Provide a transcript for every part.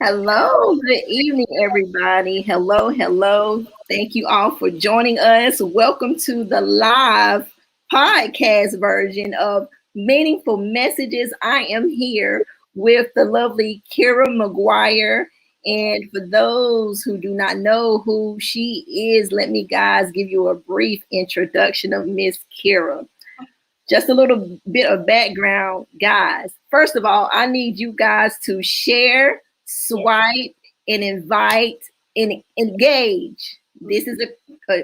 Hello, good evening, everybody. Hello. Thank you all for joining us. Welcome to the live podcast version of Meaningful Messages. I am here with the lovely Kira Mcguire. And for those who do not know who she is, let me, guys, give you a brief introduction of Miss Kira. Just a little bit of background, guys. First of all, I need you guys to share, swipe, and invite and engage. This is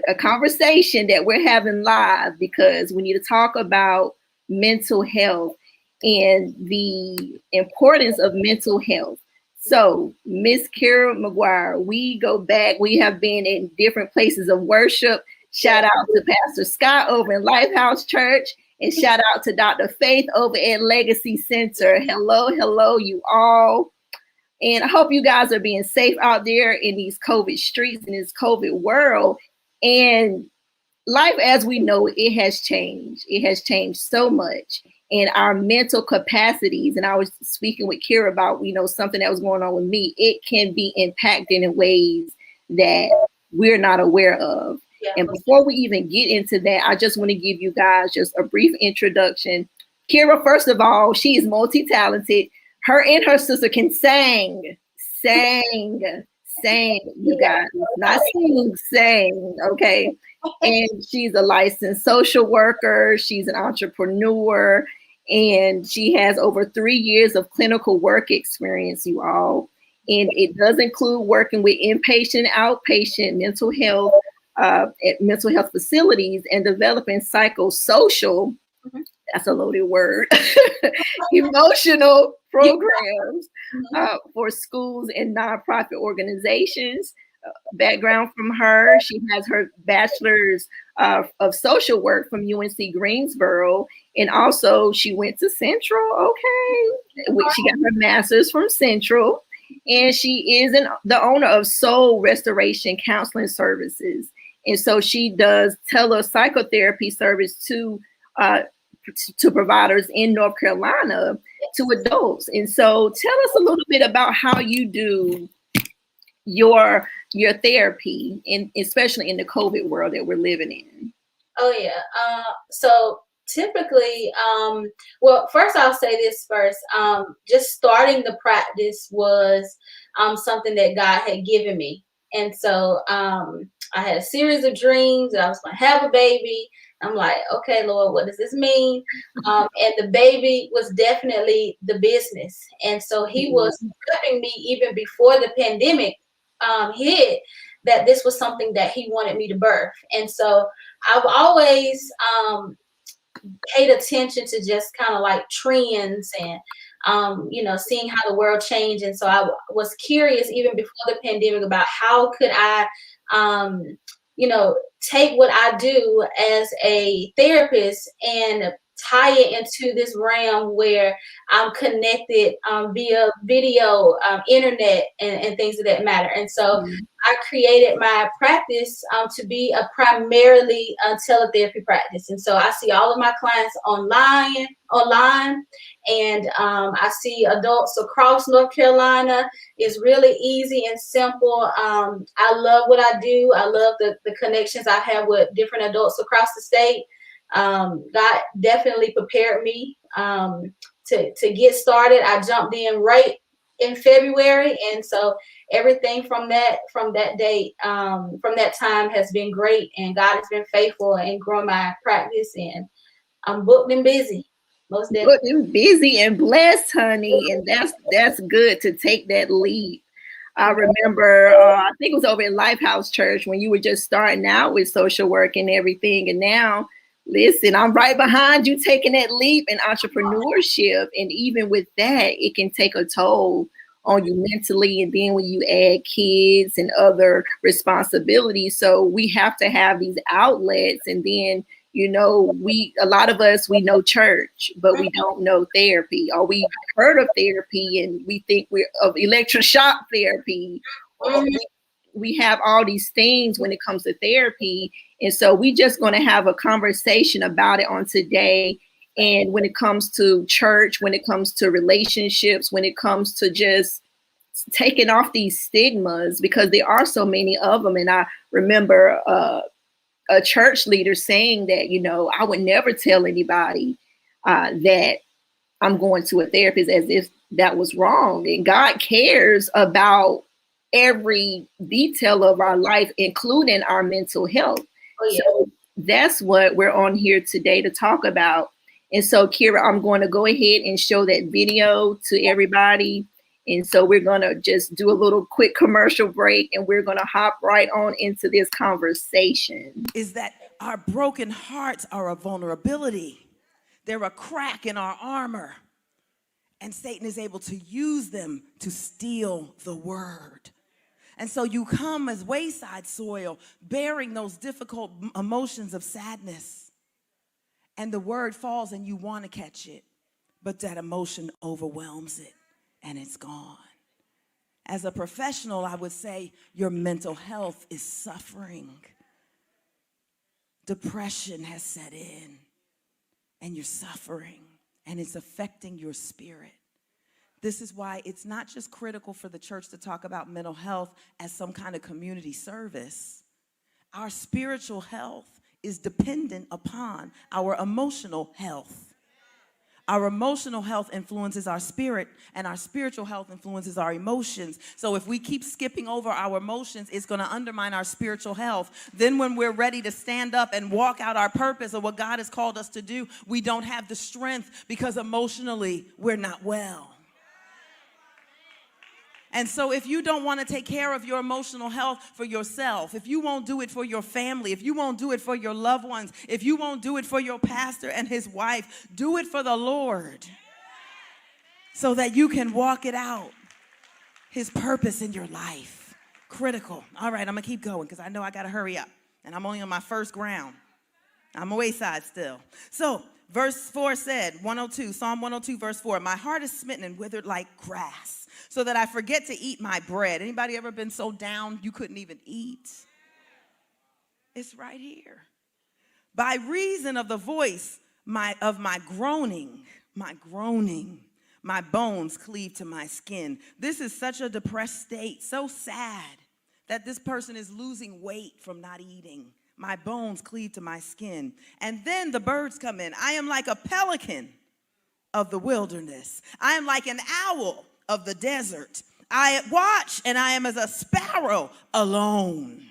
a conversation that we're having live because we need to talk about mental health and the importance of mental health. So, Miss Kira Mcguire, we go back. We have been in different places of worship. Shout out to Pastor Scott over in Lifehouse Church. And shout out to Dr. Faith over at Legacy Center. Hello, you all. And I hope you guys are being safe out there in these COVID streets, in this COVID world. And life as we know it has changed. It has changed so much. And our mental capacities, and I was speaking with Kira about, something that was going on with me, it can be impacted in ways that we're not aware of. And before we even get into that, I just want to give you guys just a brief introduction. Kira, first of all, she is multi-talented. Her and her sister can sing, you guys. Not sing, okay? And she's a licensed social worker. She's an entrepreneur. And she has over 3 years of clinical work experience, you all. And it does include working with inpatient, outpatient mental health, at mental health facilities and developing psychosocial, that's a loaded word, emotional programs for schools and nonprofit organizations. Background from her, she has her bachelor's of social work from UNC Greensboro, and also she went to Central, she got her master's from Central, and she is the owner of Soul Restoration Counseling Services. And so she does telepsychotherapy service to providers in North Carolina, to adults. And so tell us a little bit about how you do your therapy, especially in the COVID world that we're living in. Oh, yeah. So typically, well, first I'll say this first. Just starting the practice was something that God had given me. And so I had a series of dreams that I was going to have a baby. I'm like, okay, Lord, what does this mean? And the baby was definitely the business. And so he was prepping me even before the pandemic hit, that this was something that he wanted me to birth. And so I've always paid attention to just kind of like trends and seeing how the world changed. And so I was curious even before the pandemic about how could I, take what I do as a therapist and tie it into this realm where I'm connected via video, internet, and things of that matter. And so I created my practice to be a primarily teletherapy practice. And so I see all of my clients online, and I see adults across North Carolina. It's really easy and simple. I love what I do. I love the connections I have with different adults across the state. God definitely prepared me to get started. I jumped in right in February, and so everything from that date, from that time has been great, and God has been faithful and growing my practice, and I'm booked and busy. Most definitely. Booked and busy and blessed, honey, and that's good to take that leap. I remember, I think it was over in Lifehouse Church when you were just starting out with social work and everything, and now, listen, I'm right behind you taking that leap in entrepreneurship. And even with that, it can take a toll on you mentally. And then when you add kids and other responsibilities, so we have to have these outlets. And then, a lot of us, we know church, but we don't know therapy, or we heard of therapy and we think we're of electroshock therapy. We have all these things when it comes to therapy. And so we just going to have a conversation about it on today. And when it comes to church, when it comes to relationships, when it comes to just taking off these stigmas, because there are so many of them. And I remember a church leader saying that, you know, I would never tell anybody that I'm going to a therapist, as if that was wrong. And God cares about every detail of our life, including our mental health. Oh, yeah. So that's what we're on here today to talk about. And so, Kira, I'm going to go ahead and show that video to everybody. And so we're going to just do a little quick commercial break, and we're going to hop right on into this conversation. Is that our broken hearts are a vulnerability. They're a crack in our armor. And Satan is able to use them to steal the word. And so you come as wayside soil, bearing those difficult emotions of sadness. And the word falls and you want to catch it, but that emotion overwhelms it and it's gone. As a professional, I would say your mental health is suffering. Depression has set in and you're suffering and it's affecting your spirit. This is why it's not just critical for the church to talk about mental health as some kind of community service. Our spiritual health is dependent upon our emotional health. Our emotional health influences our spirit, and our spiritual health influences our emotions. So if we keep skipping over our emotions, it's going to undermine our spiritual health. Then when we're ready to stand up and walk out our purpose or what God has called us to do, we don't have the strength because emotionally we're not well. And so if you don't want to take care of your emotional health for yourself, if you won't do it for your family, if you won't do it for your loved ones, if you won't do it for your pastor and his wife, do it for the Lord so that you can walk it out, his purpose in your life. Critical. All right, I'm going to keep going because I know I got to hurry up. And I'm only on my first ground. I'm a wayside still. So verse 4 said, Psalm 102, verse 4, my heart is smitten and withered like grass, so that I forget to eat my bread. Anybody ever been so down you couldn't even eat? It's right here. By reason of the voice of my groaning, my bones cleave to my skin. This is such a depressed state, so sad that this person is losing weight from not eating. My bones cleave to my skin. And then the birds come in. I am like a pelican of the wilderness. I am like an owl of the desert. I watch and I am as a sparrow alone.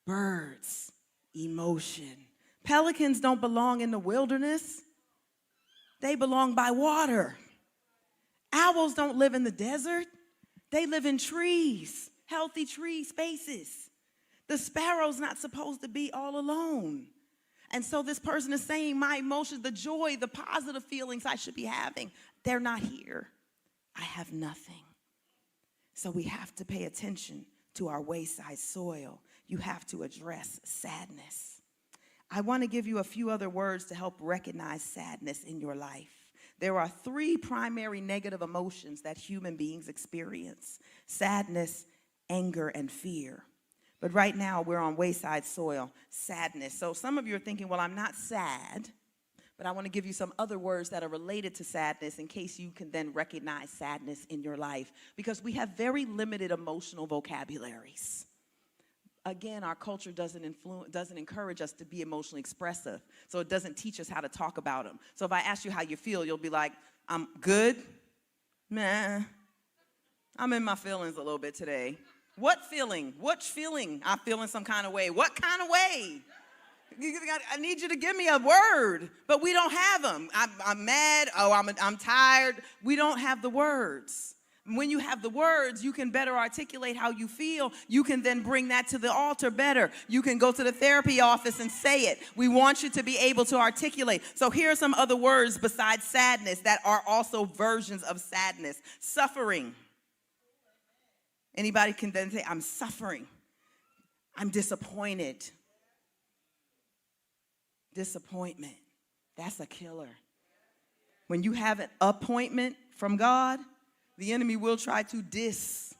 Birds, emotion. Pelicans don't belong in the wilderness. They belong by water. Owls don't live in the desert. They live in trees, healthy tree spaces. The sparrow's not supposed to be all alone. And so this person is saying my emotions, the joy, the positive feelings I should be having, they're not here. I have nothing. So we have to pay attention to our wayside soil. You have to address sadness. I want to give you a few other words to help recognize sadness in your life. There are 3 primary negative emotions that human beings experience: sadness, anger, and fear. But right now, we're on wayside soil, sadness. So some of you are thinking, well, I'm not sad, but I want to give you some other words that are related to sadness in case you can then recognize sadness in your life, because we have very limited emotional vocabularies. Again, our culture doesn't encourage us to be emotionally expressive, so it doesn't teach us how to talk about them. So if I ask you how you feel, you'll be like, I'm good, meh, I'm in my feelings a little bit today. What feeling? Which feeling? I'm feeling some kind of way. What kind of way? I need you to give me a word, but we don't have them. I'm mad. Oh, I'm tired. We don't have the words. When you have the words, you can better articulate how you feel. You can then bring that to the altar better. You can go to the therapy office and say it. We want you to be able to articulate. So here are some other words besides sadness that are also versions of sadness. Suffering. Anybody can then say, I'm suffering. I'm disappointed. Disappointment. That's a killer. When you have an appointment from God, the enemy will try to disappoint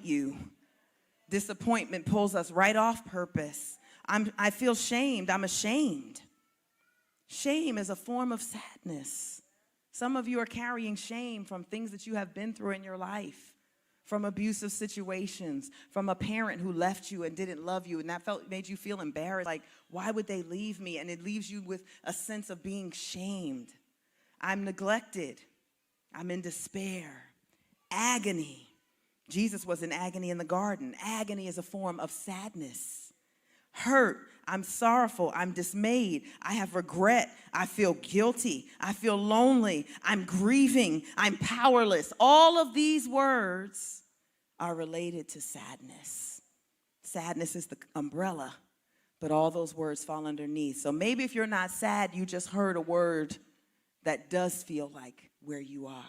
you. Disappointment pulls us right off purpose. I feel shamed. I'm ashamed. Shame is a form of sadness. Some of you are carrying shame from things that you have been through in your life, from abusive situations, from a parent who left you and didn't love you, and that made you feel embarrassed, like, why would they leave me? And it leaves you with a sense of being shamed. I'm neglected. I'm in despair. Agony. Jesus was in agony in the garden. Agony is a form of sadness. Hurt. I'm sorrowful. I'm dismayed. I have regret. I feel guilty. I feel lonely. I'm grieving. I'm powerless. All of these words are related to sadness. Sadness is the umbrella, but all those words fall underneath. So maybe if you're not sad, you just heard a word that does feel like where you are.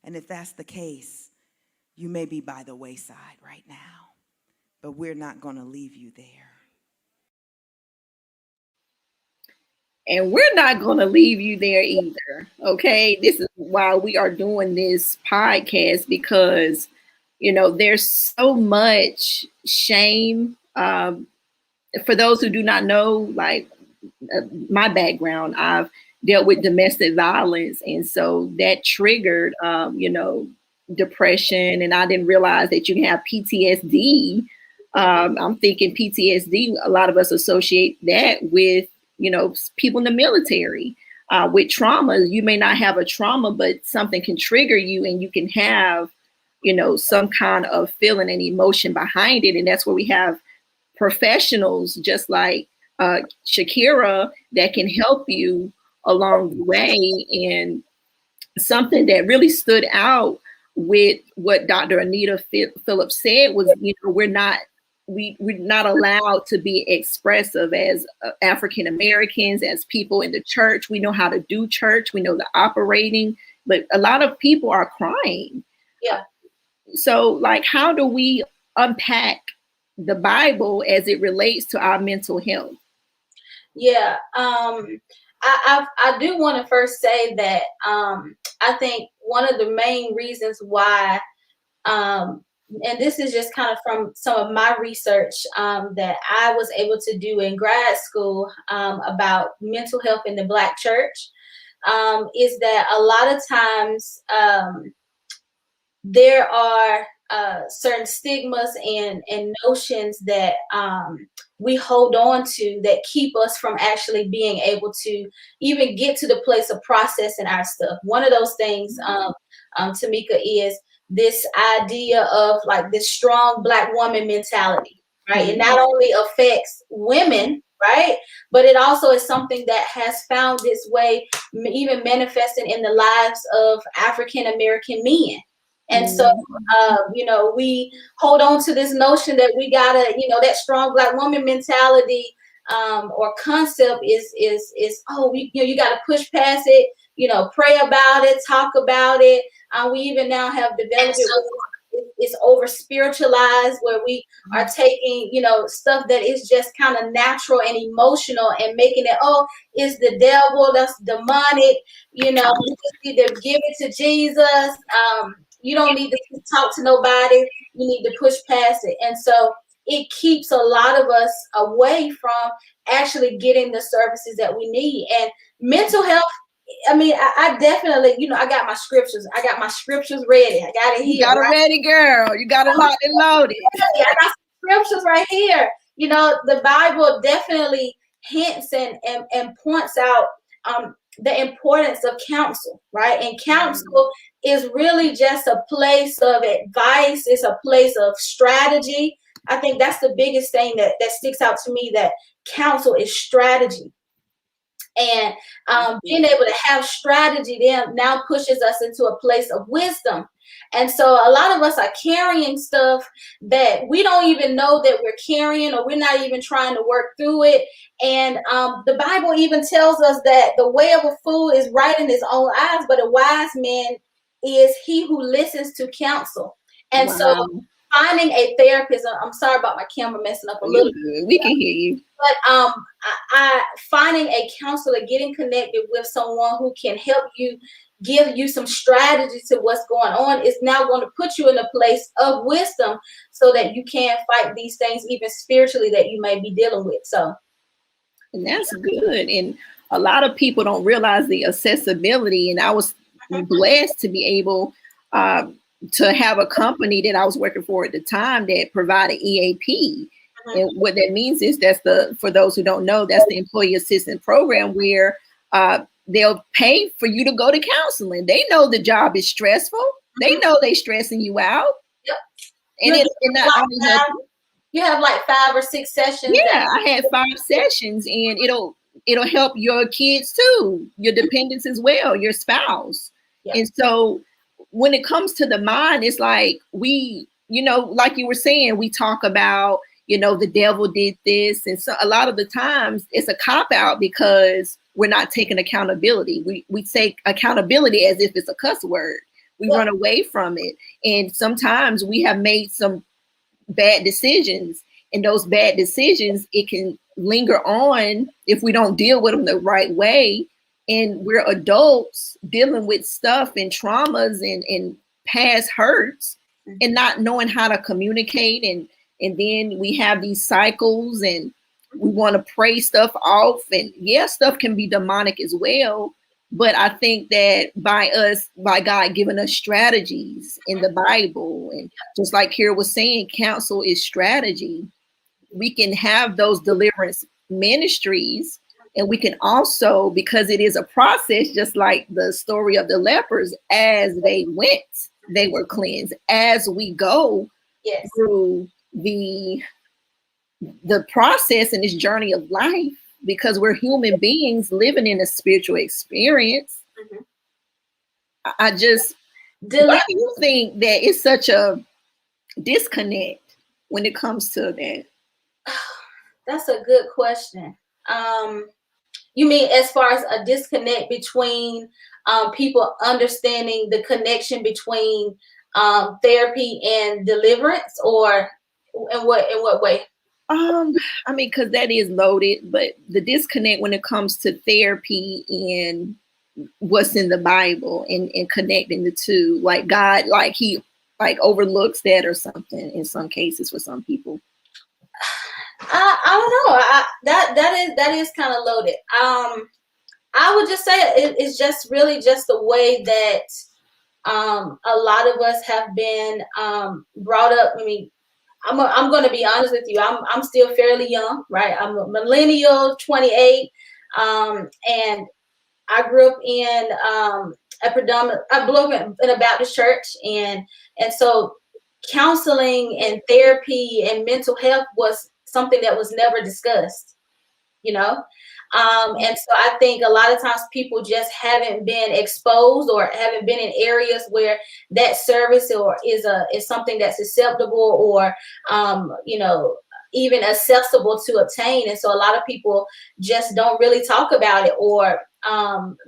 And if that's the case, you may be by the wayside right now, but we're not going to leave you there. And we're not going to leave you there either. Okay. This is why we are doing this podcast, because, you know, there's so much shame. For those who do not know, like my background, I've dealt with domestic violence. And so that triggered, you know, depression. And I didn't realize that you can have PTSD. I'm thinking PTSD, a lot of us associate that with, you know, people in the military, with trauma. You may not have a trauma, but something can trigger you and you can have, you know, some kind of feeling and emotion behind it. And that's where we have professionals just like Shakeria that can help you along the way. And something that really stood out with what Dr. Anita Phillips said was, you know, we're not allowed to be expressive as African Americans, as people in the church. We know how to do church, we know the operating, but a lot of people are crying. Yeah. So, like, how do we unpack the Bible as it relates to our mental health? Yeah. I do want to first say that I think one of the main reasons why, and this is just kind of from some of my research that I was able to do in grad school about mental health in the Black church, is that a lot of times there are certain stigmas and notions that we hold on to that keep us from actually being able to even get to the place of processing our stuff. One of those things, Tamika, is this idea of like this strong Black woman mentality, right? It not only affects women, right, but it also is something that has found its way even manifesting in the lives of African American men. And so, you know, we hold on to this notion that we gotta, you know, that strong Black woman mentality or concept is oh, you know, you gotta push past it, you know, pray about it, talk about it. We even now have developed it's over spiritualized, where we are taking, you know, stuff that is just kind of natural and emotional and making it, oh, it's the devil, that's demonic, you know, you just need to give it to Jesus. You don't need to talk to nobody. You need to push past it. And so it keeps a lot of us away from actually getting the services that we need. And mental health, I mean, I definitely, you know, I got my scriptures. I got my scriptures ready. I got it here. You got it ready, girl. You got it locked and loaded. I got scriptures right here. You know, the Bible definitely hints and points out the importance of counsel, right? And counsel is really just a place of advice. It's a place of strategy. I think that's the biggest thing that sticks out to me, that counsel is strategy. And being able to have strategy then now pushes us into a place of wisdom. And so a lot of us are carrying stuff that we don't even know that we're carrying, or we're not even trying to work through it. And the Bible even tells us that the way of a fool is right in his own eyes, but a wise man is he who listens to counsel. And so finding a therapist, I'm sorry about my camera messing up a little bit. We can hear you. But I finding a counselor, getting connected with someone who can help you, give you some strategy to what's going on, is now going to put you in a place of wisdom so that you can fight these things even spiritually that you may be dealing with. So, and that's good. And a lot of people don't realize the accessibility. And I was blessed to be able to have a company that I was working for at the time that provided EAP. And what that means is for those who don't know, that's the employee assistance program where they'll pay for you to go to counseling. They know the job is stressful. They know they're stressing you out. Yep. And not only help you have like 5 or 6 sessions. Yeah, I had 5 sessions, and it'll help your kids too, your dependents as well, your spouse. Yeah. And so when it comes to the mind, it's like we, like you were saying, we talk about, the devil did this. And so a lot of the times it's a cop-out because we're not taking accountability. We take accountability as if it's a cuss word. We run away from it. And sometimes we have made some bad decisions, and those bad decisions, it can linger on if we don't deal with them the right way. And we're adults dealing with stuff and traumas and past hurts and not knowing how to communicate. And then we have these cycles and we want to pray stuff off. And stuff can be demonic as well. But I think that by God giving us strategies in the Bible, and just like Kira was saying, counsel is strategy. We can have those deliverance ministries, and we can also, because it is a process, just like the story of the lepers, as they went, they were cleansed. As we go through the process in this journey of life, because we're human beings living in a spiritual experience. Why do you think that it's such a disconnect when it comes to that? That's a good question. You mean as far as a disconnect between people understanding the connection between therapy and deliverance, or in what way? I mean, because that is loaded, but the disconnect when it comes to therapy and what's in the Bible and connecting the two, like God, like he overlooks that or something in some cases for some people. I don't know. That is kind of loaded. I would just say it's just really just the way that a lot of us have been brought up. I mean, I'm going to be honest with you. I'm still fairly young, right? I'm a millennial, 28, and I grew up in I grew up in a Baptist church, and so counseling and therapy and mental health was something that was never discussed, and so I think a lot of times people just haven't been exposed or haven't been in areas where that service is something that's acceptable or even accessible to obtain. And so a lot of people just don't really talk about it or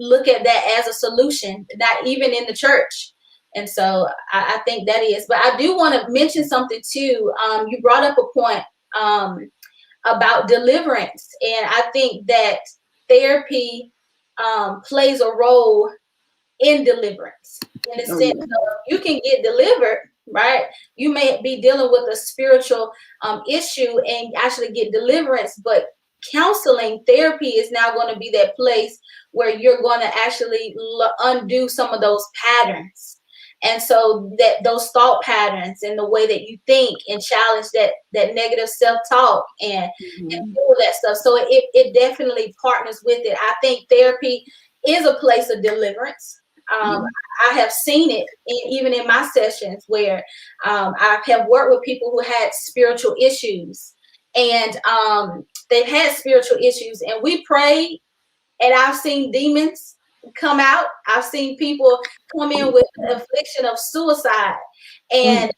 look at that as a solution, not even in the church. And so I think that is. But I do want to mention something too. You brought up a point about deliverance, and I think that therapy plays a role in deliverance, in the sense of you can get delivered, right? You may be dealing with a spiritual issue and actually get deliverance, but counseling therapy is now going to be that place where you're going to actually undo some of those patterns. And so that those thought patterns and the way that you think and challenge that negative self-talk and all that stuff. So it definitely partners with it. I think therapy is a place of deliverance. I have seen it even in my sessions where I have worked with people who had spiritual issues, and they've had spiritual issues, and we prayed, and I've seen demons come out. I've seen people come in with the affliction of suicide, and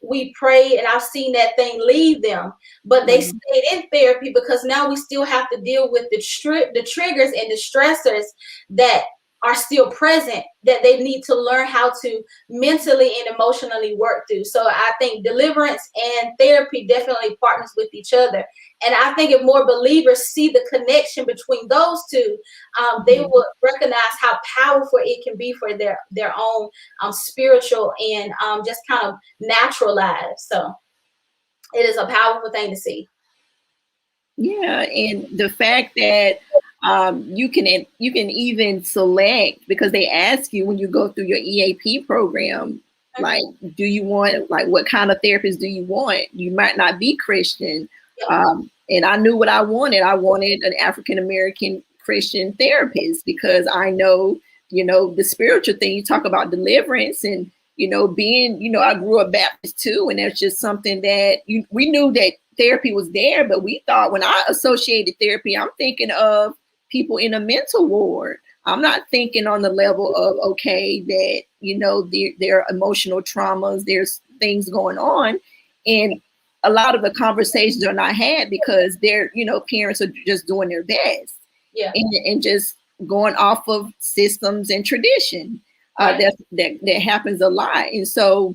we prayed, and I've seen that thing leave them, but they stayed in therapy because now we still have to deal with the triggers and the stressors that are still present that they need to learn how to mentally and emotionally work through. So I think deliverance and therapy definitely partners with each other. And I think if more believers see the connection between those two, they will recognize how powerful it can be for their own spiritual and just kind of natural lives. So it is a powerful thing to see. Yeah, and the fact that You can even select, because they ask you when you go through your EAP program, like, do you want, like, what kind of therapist do you want? You might not be Christian. And I knew what I wanted. I wanted an African American Christian therapist, because I know, the spiritual thing. You talk about deliverance and, being, I grew up Baptist too. And that's just something that we knew that therapy was there, but we thought, when I associated therapy, I'm thinking of people in a mental ward. I'm not thinking on the level of, okay, that, there are emotional traumas, there's things going on. And a lot of the conversations are not had because their, parents are just doing their best. Yeah. And just going off of systems and tradition. That happens a lot. And so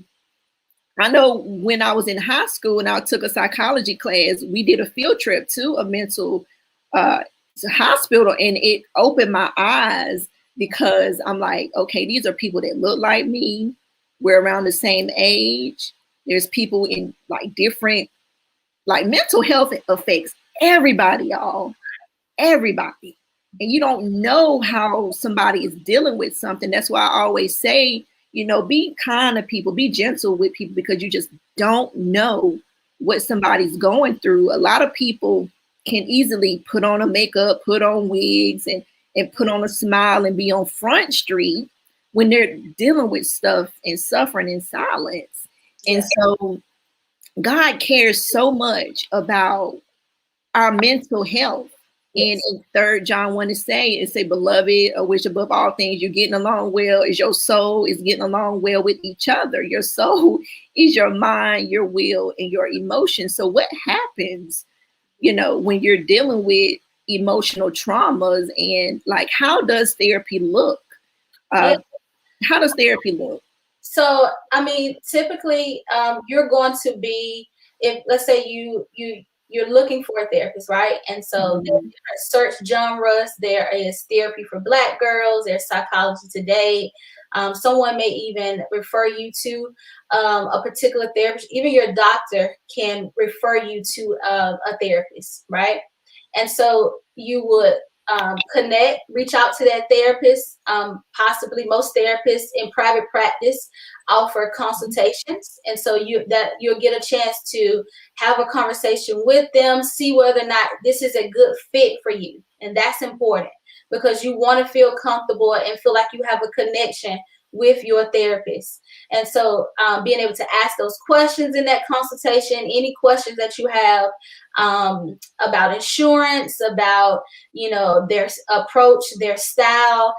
I know when I was in high school and I took a psychology class, we did a field trip to a mental hospital, and it opened my eyes, because I'm like, okay, these are people that look like me. We're around the same age. There's people in like different, like, mental health affects everybody, y'all. Everybody. And you don't know how somebody is dealing with something. That's why I always say, be kind to people, be gentle with people, because you just don't know what somebody's going through. A lot of people can easily put on a makeup, put on wigs, and put on a smile and be on Front Street when they're dealing with stuff and suffering in silence. And so God cares so much about our mental health. And in 3 John 1 to say, beloved, which above all things you're getting along well, is your soul is getting along well with each other. Your soul is your mind, your will, and your emotions. So what happens, when you're dealing with emotional traumas, and like, how does therapy look? How does therapy look? So, I mean, typically, you're going to be, if let's say you're looking for a therapist, right? And so there's different search genres. There is therapy for Black girls. There's psychology today. Someone may even refer you to a particular therapist. Even your doctor can refer you to a therapist, right? And so you would connect, reach out to that therapist. Possibly most therapists in private practice offer consultations, and so you'll get a chance to have a conversation with them, see whether or not this is a good fit for you. And that's important, because you want to feel comfortable and feel like you have a connection with your therapist. And so being able to ask those questions in that consultation, any questions that you have about insurance, about, their approach, their style,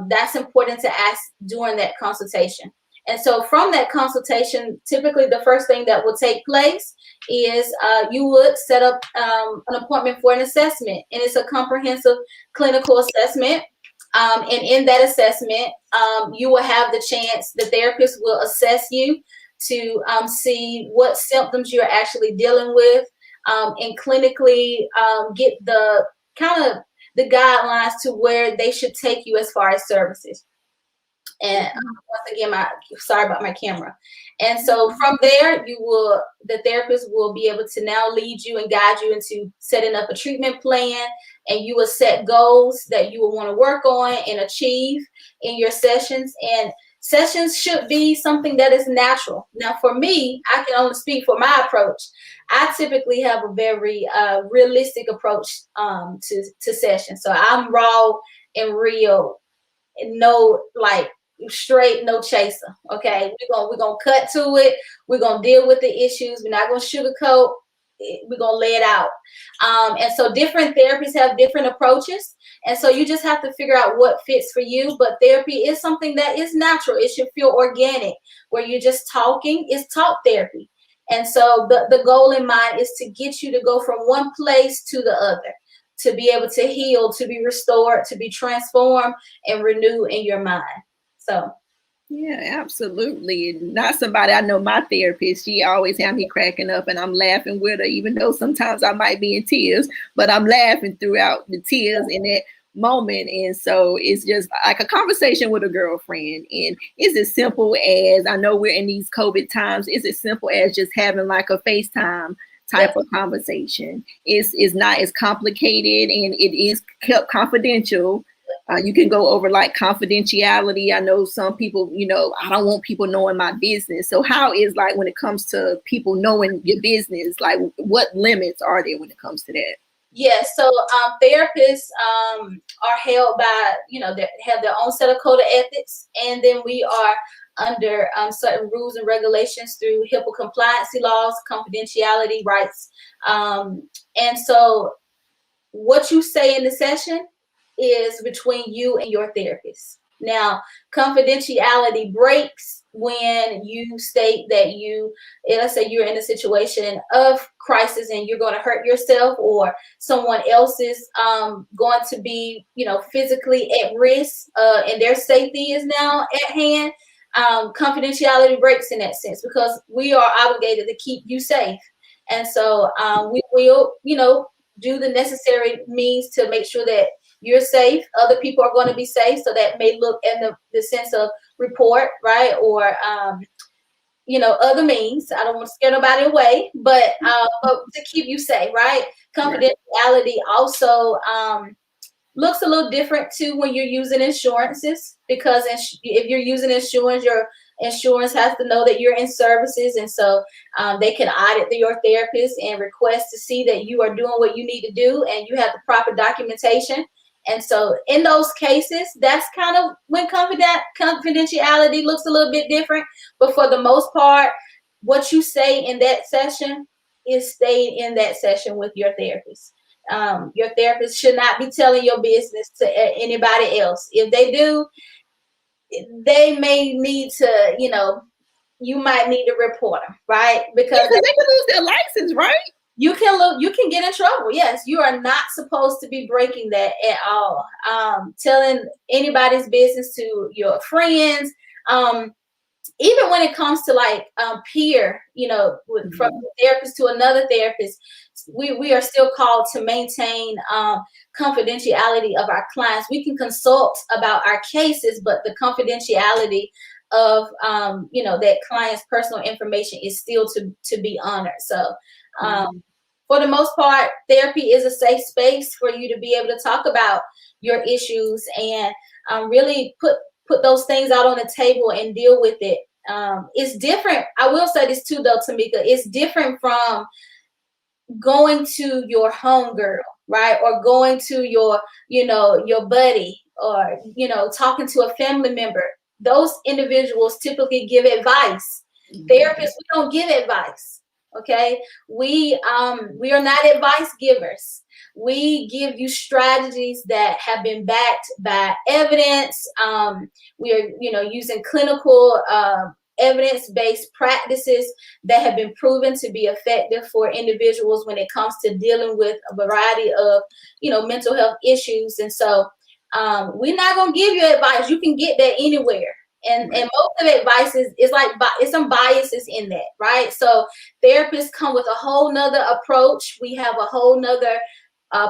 that's important to ask during that consultation. And so from that consultation, typically the first thing that will take place is you would set up an appointment for an assessment. And it's a comprehensive clinical assessment. And in that assessment, you will have the chance, the therapist will assess you to see what symptoms you're actually dealing with, and clinically get the kind of the guidelines to where they should take you as far as services. And once again, sorry about my camera. And so from there, the therapist will be able to now lead you and guide you into setting up a treatment plan, and you will set goals that you will want to work on and achieve in your sessions. And sessions should be something that is natural. Now, for me, I can only speak for my approach. I typically have a very realistic approach to sessions. So I'm raw and real, and no, like, straight, no chaser. Okay, we're gonna cut to it. We're gonna deal with the issues. We're not gonna sugarcoat. We're gonna lay it out. And so different therapists have different approaches, and so you just have to figure out what fits for you. But therapy is something that is natural. It should feel organic, where you're just talking. It's talk therapy. And so the goal in mind is to get you to go from one place to the other, to be able to heal, to be restored, to be transformed and renewed in your mind. So, yeah, absolutely. Not somebody, I know my therapist, she always had me cracking up, and I'm laughing with her, even though sometimes I might be in tears, but I'm laughing throughout the tears in that moment. And so it's just like a conversation with a girlfriend. And it's as simple as, I know we're in these COVID times, it's as simple as just having like a FaceTime type of conversation. It's not as complicated, and it is kept confidential. You can go over like confidentiality. I know some people, you know, I don't want people knowing my business. So how is like when it comes to people knowing your business, like what limits are there when it comes to that? Yes, so therapists are held by, you know, they have their own set of code of ethics, and then we are under certain rules and regulations through HIPAA compliancy laws, confidentiality rights, and so what you say in the session is between you and your therapist. Now, confidentiality breaks when you state that you, let's say you're in a situation of crisis and you're going to hurt yourself, or someone else is going to be, you know, physically at risk, and their safety is now at hand. Confidentiality breaks in that sense because we are obligated to keep you safe. And so we will, you know, do the necessary means to make sure that you're safe, other people are going to be safe. So that may look in the sense of report, right? Or, you know, other means. I don't want to scare nobody away, but to keep you safe, right? Confidentiality also looks a little different too when you're using insurances, because if you're using insurance, your insurance has to know that you're in services, and so they can audit your therapist and request to see that you are doing what you need to do and you have the proper documentation. And so in those cases, that's kind of when confidentiality looks a little bit different. But for the most part, what you say in that session is stayed in that session with your therapist. Your therapist should not be telling your business to anybody else. If they do, they may need to, you know, you might need to report them, right? Because they can lose their license, right? You can get in trouble. Yes, you are not supposed to be breaking that at all. Telling anybody's business to your friends, even when it comes to like peer, you know, from therapist to another therapist, we are still called to maintain confidentiality of our clients. We can consult about our cases, but the confidentiality of you know, that client's personal information is still to be honored. So for the most part, therapy is a safe space for you to be able to talk about your issues and really put those things out on the table and deal with it. It's different. I will say this too, though, Tamika. It's different from going to your homegirl, right? Or going to your, you know, your buddy, or, you know, talking to a family member. Those individuals typically give advice. Therapists, we don't give advice. Okay, we are not advice givers. We give you strategies that have been backed by evidence. We are, you know, using clinical evidence-based practices that have been proven to be effective for individuals when it comes to dealing with a variety of, you know, mental health issues. And so we're not going to give you advice. You can get that anywhere. And most of the advice is like, it's some biases in that, right? So therapists come with a whole nother approach. We have a whole nother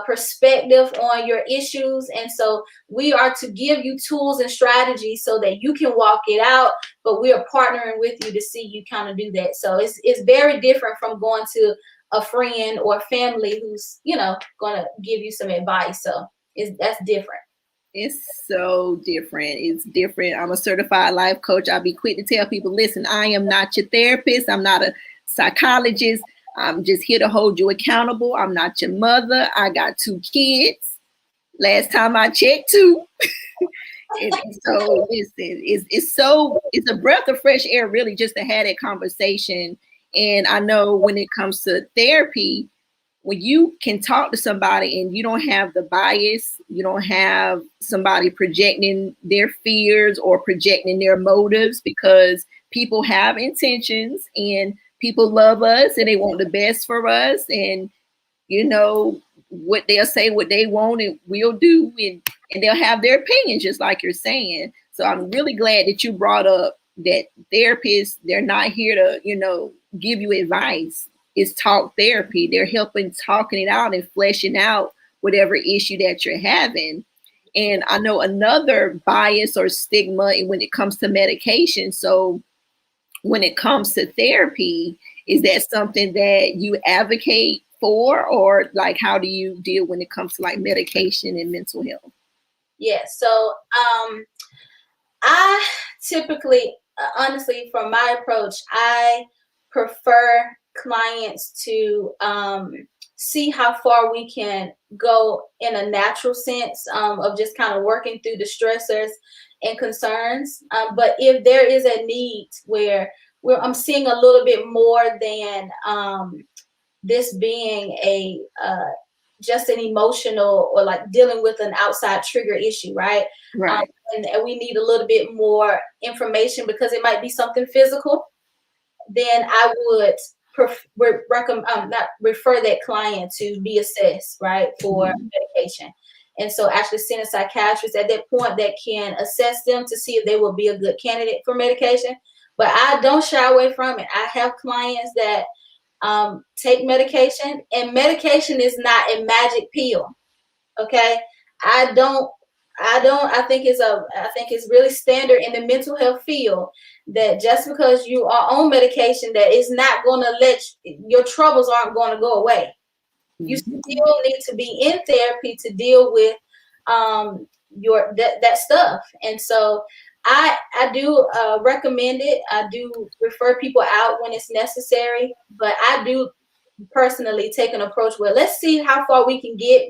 perspective on your issues. And so we are to give you tools and strategies so that you can walk it out, but we are partnering with you to see you kind of do that. So it's very different from going to a friend or family who's, you know, going to give you some advice. So that's different. It's so different. It's different. I'm a certified life coach. I'll be quick to tell people, listen, I am not your therapist. I'm not a psychologist. I'm just here to hold you accountable. I'm not your mother. I got 2 kids. Last time I checked, 2. So listen, it's a breath of fresh air, really, just to have that conversation. And I know when it comes to therapy, when you can talk to somebody and you don't have the bias, you don't have somebody projecting their fears or projecting their motives, because people have intentions and people love us and they want the best for us. And, you know, what they'll say, what they want, and we'll do. And they'll have their opinions, just like you're saying. So I'm really glad that you brought up that therapists, they're not here to, you know, give you advice. It's talk therapy. They're helping talking it out and fleshing out whatever issue that you're having. And I know another bias or stigma when it comes to medication. So when it comes to therapy, Is that something that you advocate for, or like how do you deal when it comes to like medication and mental health? Yeah, so I typically, honestly, from my approach, I prefer clients to see how far we can go in a natural sense of just kind of working through the stressors and concerns. But if there is a need where I'm seeing a little bit more than this being a just an emotional or like dealing with an outside trigger issue, right? Right. And we need a little bit more information because it might be something physical, then I would not refer that client to be assessed, right, for medication. And so actually seeing a psychiatrist at that point that can assess them to see if they will be a good candidate for medication. But I don't shy away from it. I have clients that take medication, and medication is not a magic pill. Okay. I think it's really standard in the mental health field that just because you are on medication, that is not going to your troubles aren't going to go away. You still need to be in therapy to deal with that stuff. And so I do recommend it. I do refer people out when it's necessary, but I do personally take an approach where let's see how far we can get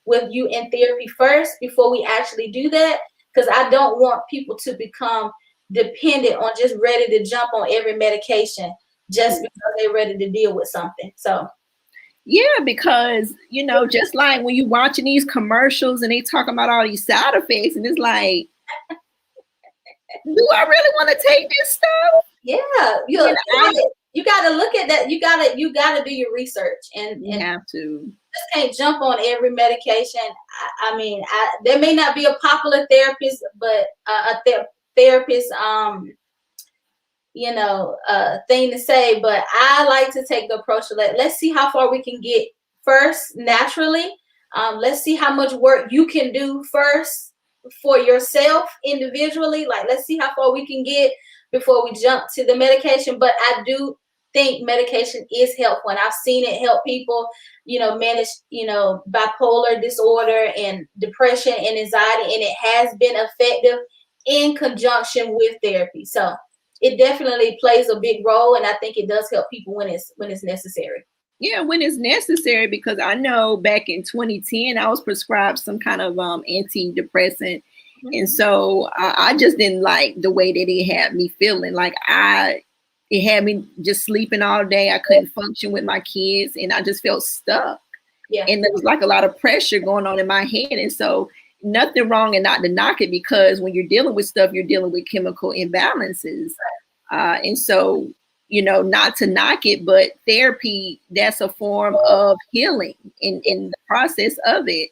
with you in therapy first before we actually do that, because I don't want people to become dependent on just ready to jump on every medication just because they're ready to deal with something. So yeah, because just like when you watching these commercials and they talking about all these side effects, and it's like, do I really want to take this stuff? Yeah, you got to look at that. You got to do your research, and You have to. Just can't jump on every medication. I mean, there may not be a popular therapist, but therapist, thing to say. But I like to take the approach of let's see how far we can get first naturally. Let's see how much work you can do first for yourself individually. Like, let's see how far we can get before we jump to the medication. But I do think medication is helpful, and I've seen it help people, manage, bipolar disorder and depression and anxiety, and it has been effective in conjunction with therapy. So it definitely plays a big role, and I think it does help people when it's necessary. Yeah, when it's necessary, because I know back in 2010, I was prescribed some kind of antidepressant. And so I just didn't like the way that it had me feeling. Like it had me just sleeping all day. I couldn't function with my kids, and I just felt stuck. Yeah. And there was like a lot of pressure going on in my head. And so nothing wrong, and not to knock it, because when you're dealing with stuff, you're dealing with chemical imbalances. And so, not to knock it, but therapy, that's a form of healing in the process of it.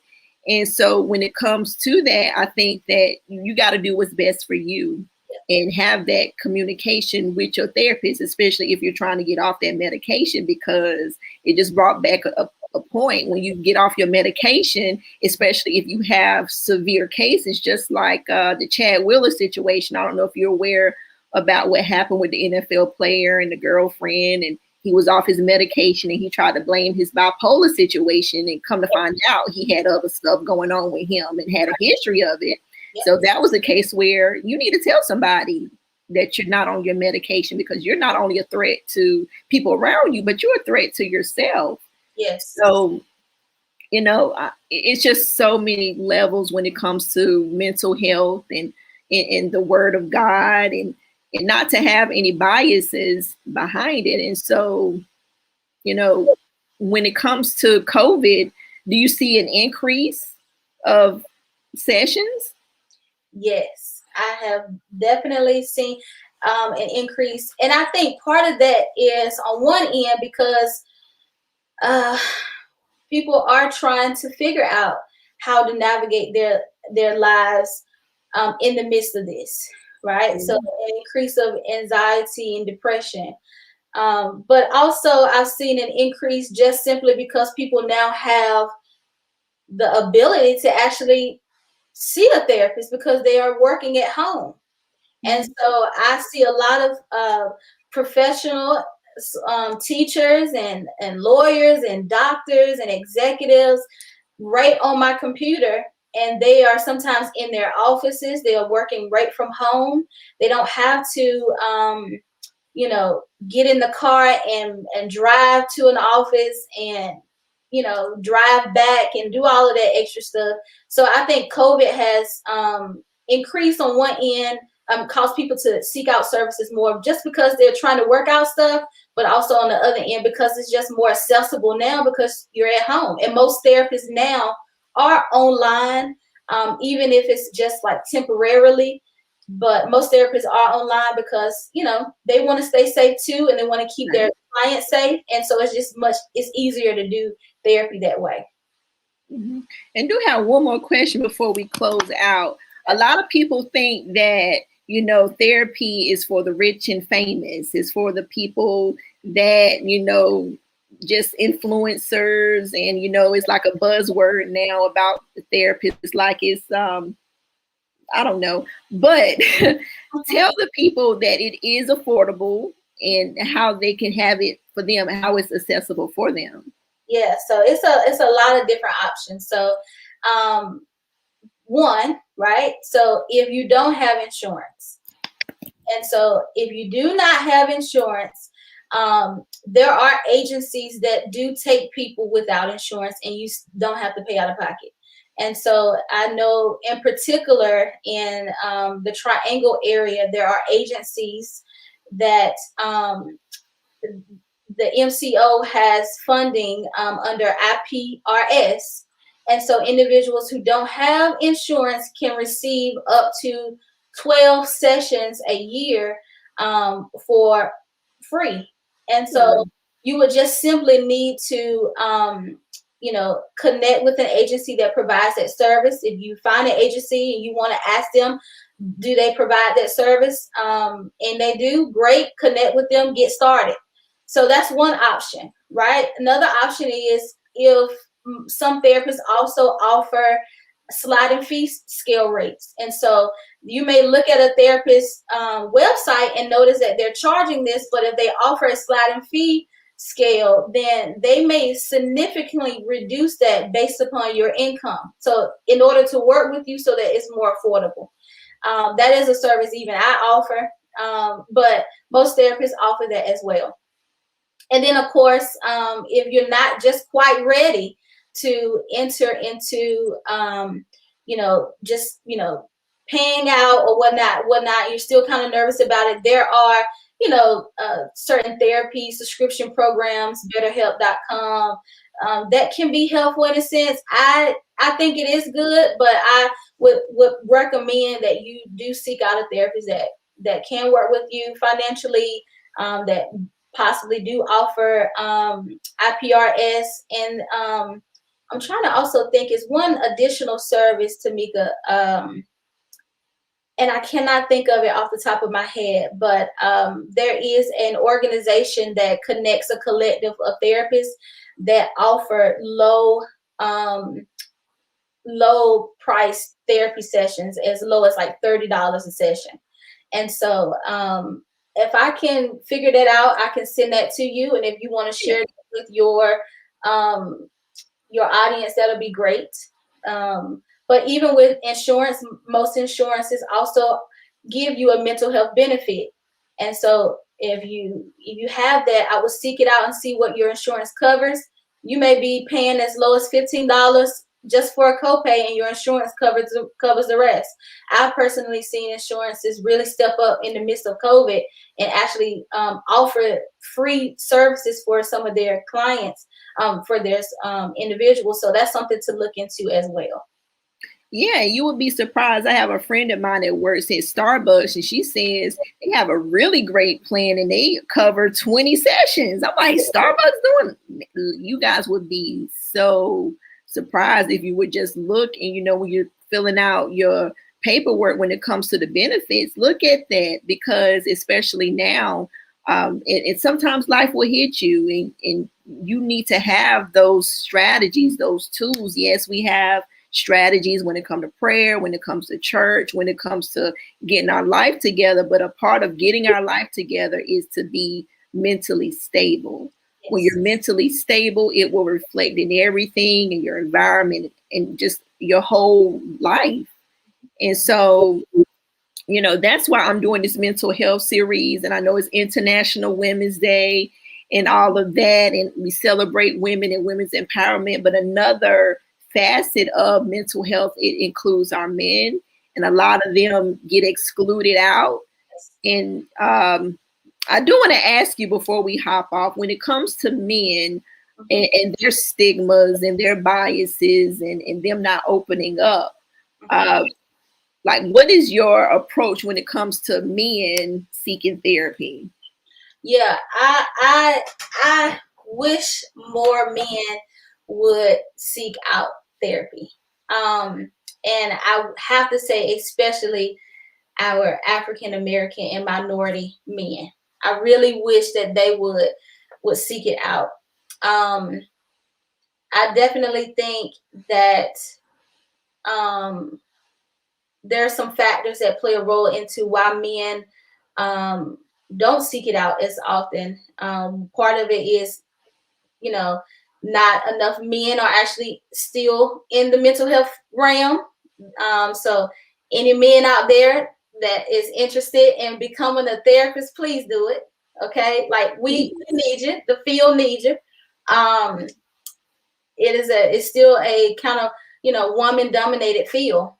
And so when it comes to that, I think that you got to do what's best for you and have that communication with your therapist, especially if you're trying to get off that medication, because it just brought back a point when you get off your medication, especially if you have severe cases, just like the Chad Wheeler situation. I don't know if you're aware about what happened with the NFL player and the girlfriend, and he was off his medication and he tried to blame his bipolar situation, and come to find out he had other stuff going on with him and had a history of it. So that was a case where you need to tell somebody that you're not on your medication, because you're not only a threat to people around you, but you're a threat to yourself. Yes. So, it's just so many levels when it comes to mental health and the word of God, and not to have any biases behind it. And so, when it comes to COVID, do you see an increase of sessions? Yes, I have definitely seen an increase. And I think part of that is on one end because people are trying to figure out how to navigate their lives in the midst of this, right? So an increase of anxiety and depression. But also I've seen an increase just simply because people now have the ability to actually see a therapist because they are working at home. And so I see a lot of professional teachers and lawyers and doctors and executives right on my computer, and they are sometimes in their offices. They are working right from home. They don't have to get in the car and drive to an office and drive back and do all of that extra stuff. So I think COVID has increased on one end, caused people to seek out services more just because they're trying to work out stuff, but also on the other end because it's just more accessible now because you're at home. And most therapists now are online, even if it's just like temporarily. But most therapists are online because they want to stay safe too, and they want to keep their clients safe. And so it's easier to do therapy that way. Mm-hmm. And do have one more question before we close out. A lot of people think that therapy is for the rich and famous. It's for the people that just influencers, and it's like a buzzword now about the therapist. It's like it's I don't know, but tell the people that it is affordable and how they can have it for them and how it's accessible for them. Yeah, so it's a lot of different options. So one, right? So if you don't have insurance, and so if you do not have insurance, there are agencies that do take people without insurance and you don't have to pay out of pocket. And so I know in particular in the Triangle area, there are agencies that the MCO has funding under IPRS. And so individuals who don't have insurance can receive up to 12 sessions a year for free. And so you would just simply need to connect with an agency that provides that service. If you find an agency and you want to ask them, do they provide that service? And they do, great, connect with them, get started. So that's one option, right? Another option is if some therapists also offer sliding fee scale rates. And so you may look at a therapist's website and notice that they're charging this, but if they offer a sliding fee scale, then they may significantly reduce that based upon your income. So in order to work with you so that it's more affordable. That is a service even I offer, but most therapists offer that as well. And then, of course, if you're not just quite ready to enter into, paying out or whatnot, you're still kind of nervous about it. There are, certain therapy subscription programs, BetterHelp.com, that can be helpful in a sense. I think it is good, but I would recommend that you do seek out a therapist that can work with you financially, that possibly do offer IPRS. And I'm trying to also think is one additional service, Tamika, and I cannot think of it off the top of my head, but there is an organization that connects a collective of therapists that offer low price therapy sessions as low as like $30 a session. And so if I can figure that out, I can send that to you. And if you want to share it with your audience, that'll be great. But even with insurance, most insurances also give you a mental health benefit. And so if you have that, I would seek it out and see what your insurance covers. You may be paying as low as $15 just for a copay, and your insurance covers the rest. I've personally seen insurances really step up in the midst of COVID and actually offer free services for some of their clients, for their individuals. So that's something to look into as well. Yeah, you would be surprised. I have a friend of mine that works at Starbucks, and she says they have a really great plan and they cover 20 sessions. I'm like, Starbucks doing? You guys would be so surprised if you would just look and, when you're filling out your paperwork when it comes to the benefits, look at that, because especially now, and sometimes life will hit you and you need to have those strategies, those tools. Yes, we have strategies when it comes to prayer, when it comes to church, when it comes to getting our life together. But a part of getting our life together is to be mentally stable. Yes. When you're mentally stable, it will reflect in everything in your environment and just your whole life. And so, that's why I'm doing this mental health series. And I know it's International Women's Day and all of that. And we celebrate women and women's empowerment. But another facet of mental health, it includes our men. And a lot of them get excluded out. And I do want to ask you before we hop off, when it comes to men and their stigmas and their biases and them not opening up, like, what is your approach when it comes to men seeking therapy? Yeah, I wish more men would seek out therapy. And I have to say, especially our African American and minority men. I really wish that they would seek it out. I definitely think that there are some factors that play a role into why men don't seek it out as often. Part of it is, not enough men are actually still in the mental health realm. So any men out there that is interested in becoming a therapist, please do it. Okay, like we need you. The field needs you. It's still a kind of woman dominated field,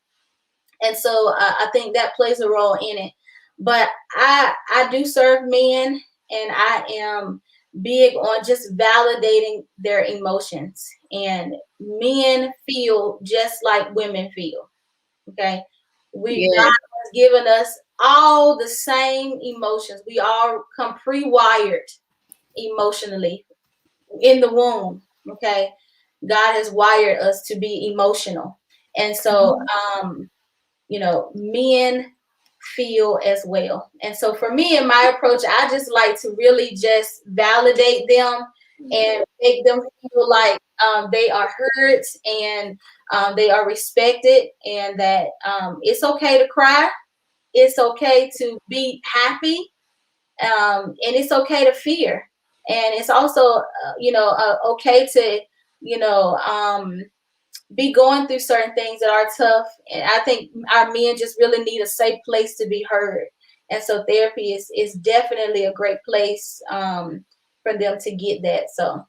and so I think that plays a role in it. But I do serve men, and I am big on just validating their emotions. And men feel just like women feel. Okay, God has given us all the same emotions. We all come pre-wired emotionally in the womb. Okay, God has wired us to be emotional, and so men feel as well. And so for me and my approach, I just like to really just validate them and make them feel like they are heard and they are respected, and that it's okay to cry, it's okay to be happy, and it's okay to fear, and it's also okay to be going through certain things that are tough. And I think our men just really need a safe place to be heard. And so therapy is definitely a great place for them to get that. So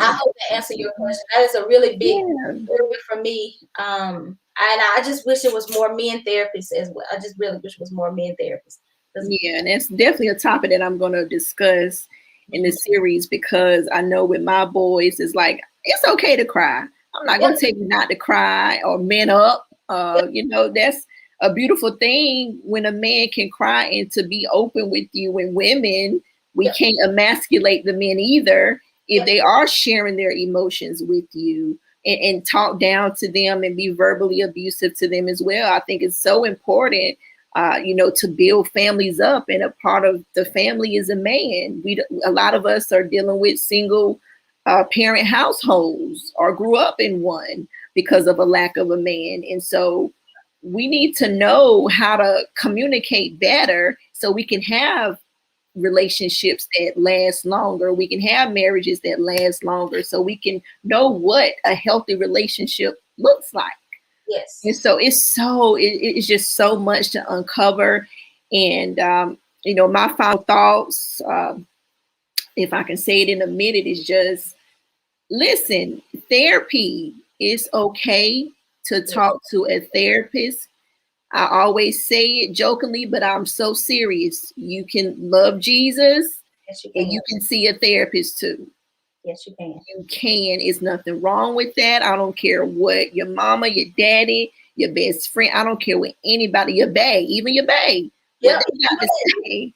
I hope that answered your question. That is a really big area for me. And I just wish it was more men therapists as well. I just really wish it was more men therapists. Yeah, and that's definitely a topic that I'm going to discuss in the series, because I know with my boys, it's like, it's okay to cry. I'm not going to tell you not to cry or man up. That's a beautiful thing when a man can cry and to be open with you. And women, we can't emasculate the men either if they are sharing their emotions with you and talk down to them and be verbally abusive to them as well. I think it's so important, to build families up, and a part of the family is a man. A lot of us are dealing with single parent households or grew up in one because of a lack of a man. And so we need to know how to communicate better so we can have relationships that last longer. We can have marriages that last longer, so we can know what a healthy relationship looks like. Yes. And so it's just so much to uncover. And, my final thoughts, if I can say it in a minute, is just listen, therapy is okay to talk to a therapist. I always say it jokingly, but I'm so serious. You can love Jesus, and you can see a therapist too. Yes, you can. You can. It's nothing wrong with that. I don't care what your mama, your daddy, your best friend, I don't care what anybody, your bae, even your bae, what they got to say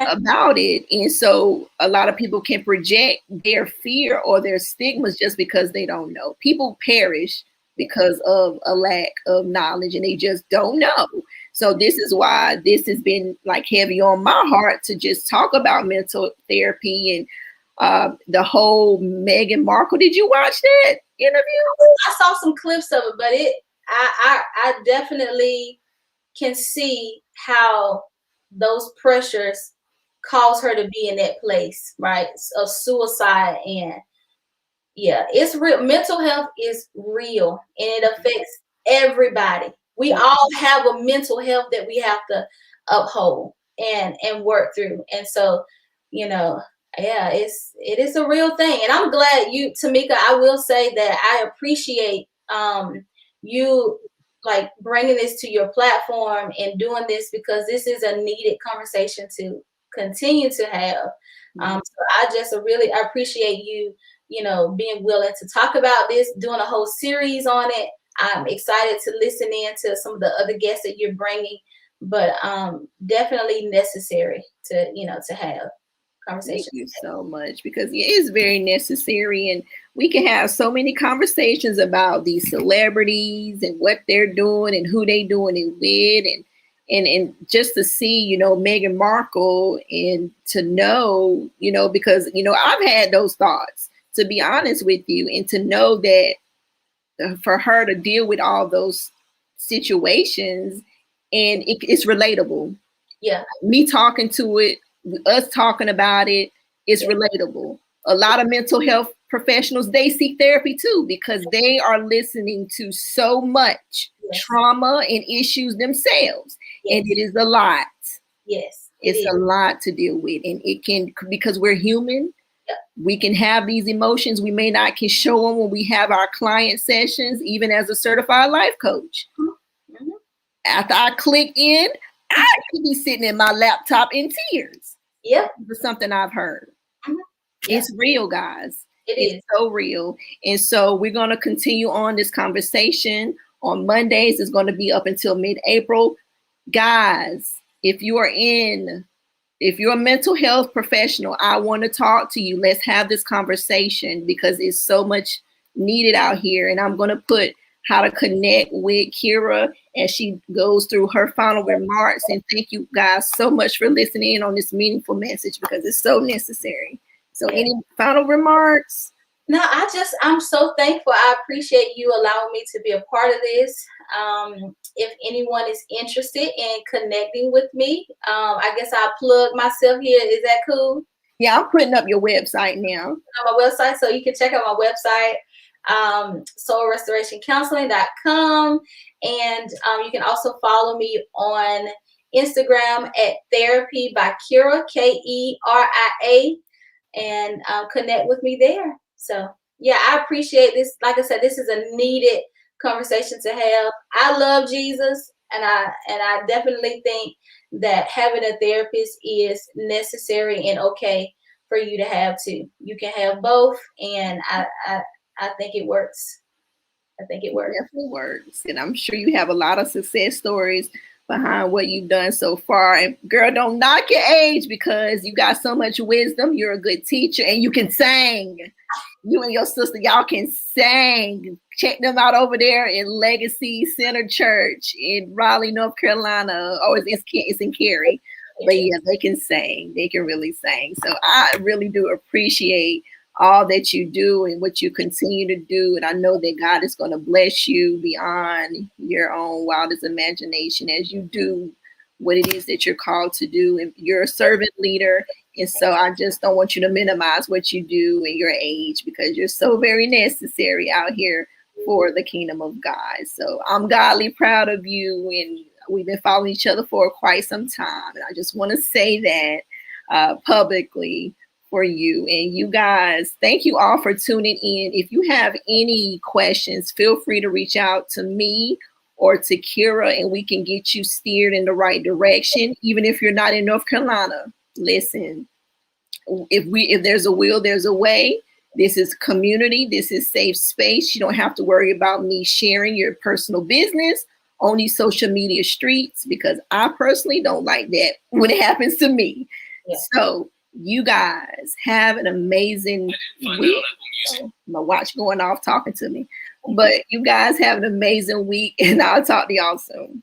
about it. And so a lot of people can project their fear or their stigmas just because they don't know. People perish because of a lack of knowledge, and they just don't know. So this is why this has been like heavy on my heart to just talk about mental therapy. And the whole Meghan Markle. Did you watch that interview? I saw some clips of it, but I definitely can see how those pressures caused her to be in that place, right, of suicide. And yeah, it's real. Mental health is real, and it affects everybody. We all have a mental health that we have to uphold and work through. And so, you know, yeah, it is a real thing. And I'm glad you, Tamika, I will say that I appreciate you like bringing this to your platform and doing this, because this is a needed conversation to continue to have. So I just really appreciate you, you know, being willing to talk about this, doing a whole series on it. I'm excited to listen in to some of the other guests that you're bringing, but definitely necessary to, you know, to have conversations. Thank you so much, because it is very necessary, and we can have so many conversations about these celebrities and what they're doing and who they doing it with, and just to see, you know, Meghan Markle, and to know, you know, because, you know, I've had those thoughts, to be honest with you, and to know that for her to deal with all those situations, and it's relatable. Yeah. Me talking to it, us talking about it, it's relatable. A lot of mental health professionals, they seek therapy too, because they are listening to so much trauma and issues themselves. And it is a lot. Yes. It's a lot to deal with. And it can, because we're human, we can have these emotions. We may not can show them when we have our client sessions, even as a certified life coach. After I click in, I could be sitting in my laptop in tears. Yeah. For something I've heard. It's real, guys. It's so real. And so we're going to continue on this conversation on Mondays. It's going to be up until mid-April. Guys, if you're a mental health professional, I want to talk to you. Let's have this conversation, because it's so much needed out here. And I'm going to put how to connect with Kira as she goes through her final remarks. And thank you guys so much for listening in on this meaningful message, because it's so necessary. So any final remarks? No, I'm so thankful. I appreciate you allowing me to be a part of this. If anyone is interested in connecting with me, I guess I'll plug myself here. Is that cool? Yeah, I'm putting up your website now. On my website, so you can check out my website, soulrestorationcounseling.com. And you can also follow me on Instagram at Therapy by Kira, Keria, and connect with me there. So yeah, I appreciate this. Like I said, this is a needed conversation to have. I love Jesus, and I definitely think that having a therapist is necessary and okay for you to have too. You can have both, and I think it works. I think it works. It definitely works. And I'm sure you have a lot of success stories behind what you've done so far. And girl, don't knock your age, because you got so much wisdom. You're a good teacher, and you can sing. You and your sister, y'all can sing. Check them out over there in Legacy Center Church in Raleigh, North Carolina. Oh, it's in Cary. But yeah, they can sing. They can really sing. So I really do appreciate all that you do and what you continue to do. And I know that God is going to bless you beyond your own wildest imagination as you do what it is that you're called to do. And you're a servant leader. And so I just don't want you to minimize what you do in your age, because you're so very necessary out here for the kingdom of God. So I'm godly proud of you. And we've been following each other for quite some time. And I just want to say that publicly for you. And you guys, thank you all for tuning in. If you have any questions, feel free to reach out to me or to Kira, and we can get you steered in the right direction. Even if you're not in North Carolina, listen, if there's a will, there's a way. This is community. This is safe space. You don't have to worry about me sharing your personal business on these social media streets, because I personally don't like that when it happens to me. Yeah. So you guys have an amazing week. My watch going off talking to me. But you guys have an amazing week, and I'll talk to y'all soon.